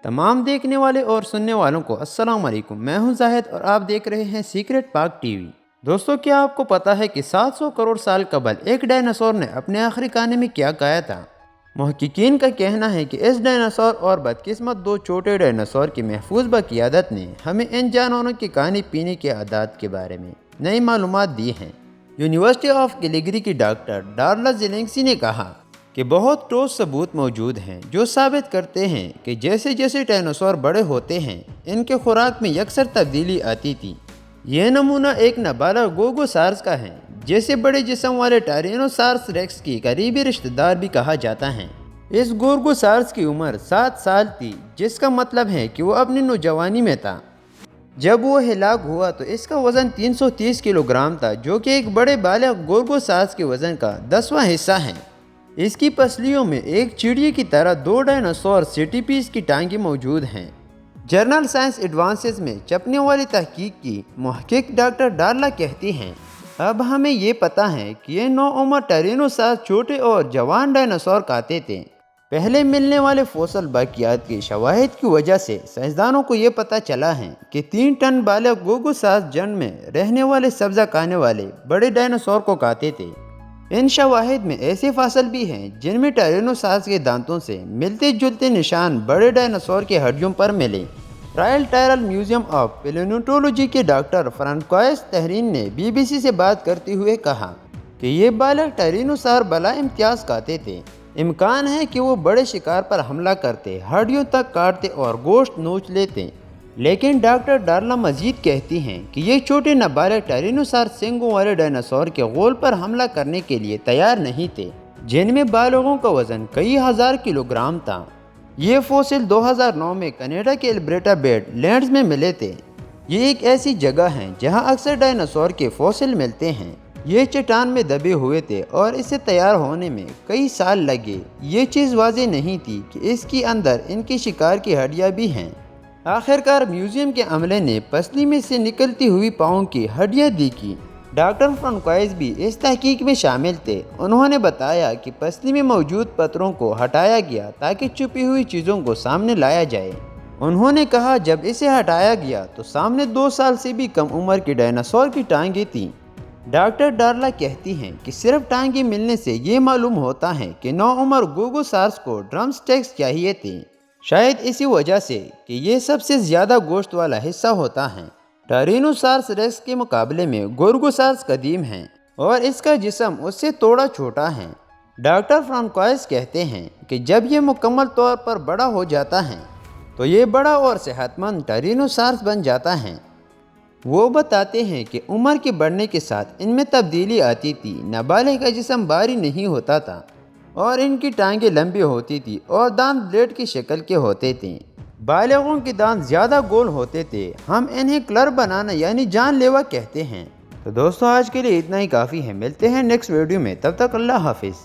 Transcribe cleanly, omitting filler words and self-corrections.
तमाम देखने वाले और सुनने वालों को अस्सलाम वालेकुम। मैं हूं जाहिद और आप देख रहे हैं सीक्रेट पाक टीवी। दोस्तों, क्या आपको पता है कि 700 करोड़ साल कबल एक डायनासोर ने अपने आखिरी खाने में क्या खाया था? मुहक्किकीन का कहना है कि इस डायनासोर और बदकिस्मत दो छोटे डायनासोर की महफूज बक़ियादत ने हमें इन जानवरों के खाने पीने के आदात के बारे में नई मालूमात दी हैं। यूनिवर्सिटी ऑफ कैलिगरी की डॉक्टर डार्ला ज़ेलेंस्की ने कहा कि बहुत ठोस सबूत मौजूद हैं जो साबित करते हैं कि जैसे जैसे डायनासोर बड़े होते हैं इनके खुराक में यकसर तब्दीली आती थी। यह नमूना एक नाबालग गोगोसार्स का है, जिसे बड़े जिस्म वाले टायरेनोसार्स रेक्स की करीबी रिश्तेदार भी कहा जाता है। इस गोगोसार्स की उम्र 7 साल थी, जिसका मतलब है कि वो अपनी नौजवानी में था जब वो हिलाक हुआ। तो इसका वज़न 330 किलोग्राम था, जो कि एक बड़े बालिग गोगोसार्स के वज़न का 10वां हिस्सा है। इसकी पसलियों में एक चिड़िया की तरह दो डायनासोर सेंटीपीड्स की टांगें मौजूद हैं। जर्नल साइंस एडवांसेस में छपने वाली तहकीक की मुहक्किक डॉक्टर डार्ला कहती हैं, अब हमें ये पता है कि ये नौउम्र टायरेनोसार्स छोटे और जवान डायनासोर खाते थे। पहले मिलने वाले फोसल बाकियात की शवाहिद की वजह से साइंसदानों को ये पता चला है कि 3 टन बालिग गोगोसार्स जंगल में रहने वाले सब्ज़ा खाने वाले बड़े डायनासोर को खाते थे। इन शवाहिद में ऐसे फसल भी हैं जिनमें टायरेनोसार्स के दांतों से मिलते जुलते निशान बड़े डायनासोर के हड्डियों पर मिले। रॉयल टायरल म्यूजियम ऑफ पैलियोंटोलॉजी के डॉक्टर फ्रांकोइस तहरीन ने बीबीसी से बात करते हुए कहा कि ये बालक टायरेनोसार बला इम्तियाज़ खाते थे। इम्कान है कि वो बड़े शिकार पर हमला करते, हड्डियों तक काटते और गोश्त नोच लेते। लेकिन डॉक्टर डार्ला मजीद कहती हैं कि ये छोटे नाबालिग टायरेनोसार सींगों वाले डायनासोर के गोल पर हमला करने के लिए तैयार नहीं थे, जिनमें बालगों का वजन कई हज़ार किलोग्राम था। ये फॉसिल 2009 में कनाडा के एल्बर्टा बेडलैंड्स में मिले थे। ये एक ऐसी जगह है जहां अक्सर डायनासोर के फॉसिल मिलते हैं। ये चट्टान में दबे हुए थे और इसे तैयार होने में कई साल लगे। ये चीज़ वाज़ेह नहीं थी कि इसके अंदर इनके शिकार की हड्डियाँ भी हैं। आखिरकार म्यूजियम के अमले ने पसली में से निकलती हुई पाँव की हड्डियाँ देखी। डॉक्टर फ्रांकोइस भी इस तहकीक में शामिल थे। उन्होंने बताया कि पसली में मौजूद पत्थरों को हटाया गया ताकि छुपी हुई चीज़ों को सामने लाया जाए। उन्होंने कहा, जब इसे हटाया गया तो सामने 2 साल से भी कम उम्र के डायनासोर की टांगें थीं। डॉक्टर डार्ला कहती हैं कि सिर्फ टांगें मिलने से ये मालूम होता है कि नौउम्र गोगोसार्स को ड्रमस्टिक्स चाहिए थे, शायद इसी वजह से कि ये सबसे ज़्यादा गोश्त वाला हिस्सा होता है। टायरेनोसार्स रेक्स के मुकाबले में गोगोसार्स कदीम हैं और इसका जिस्म उससे थोड़ा छोटा है। डॉक्टर फ्रांकोइस कहते हैं कि जब ये मुकम्मल तौर पर बड़ा हो जाता है तो ये बड़ा और सेहतमंद टायरेनोसार्स बन जाता है। वो बताते हैं कि उम्र के बढ़ने के साथ इनमें तब्दीली आती थी। नाबालिग का जिस्म भारी नहीं होता था और इनकी टांगें लंबी होती थी और दांत ब्लेड की शक्ल के होते थे। बालिगों के दांत ज़्यादा गोल होते थे। हम इन्हें क्लर बनाना यानी जानलेवा कहते हैं। तो दोस्तों, आज के लिए इतना ही काफ़ी है। मिलते हैं नेक्स्ट वीडियो में, तब तक अल्लाह हाफिज़।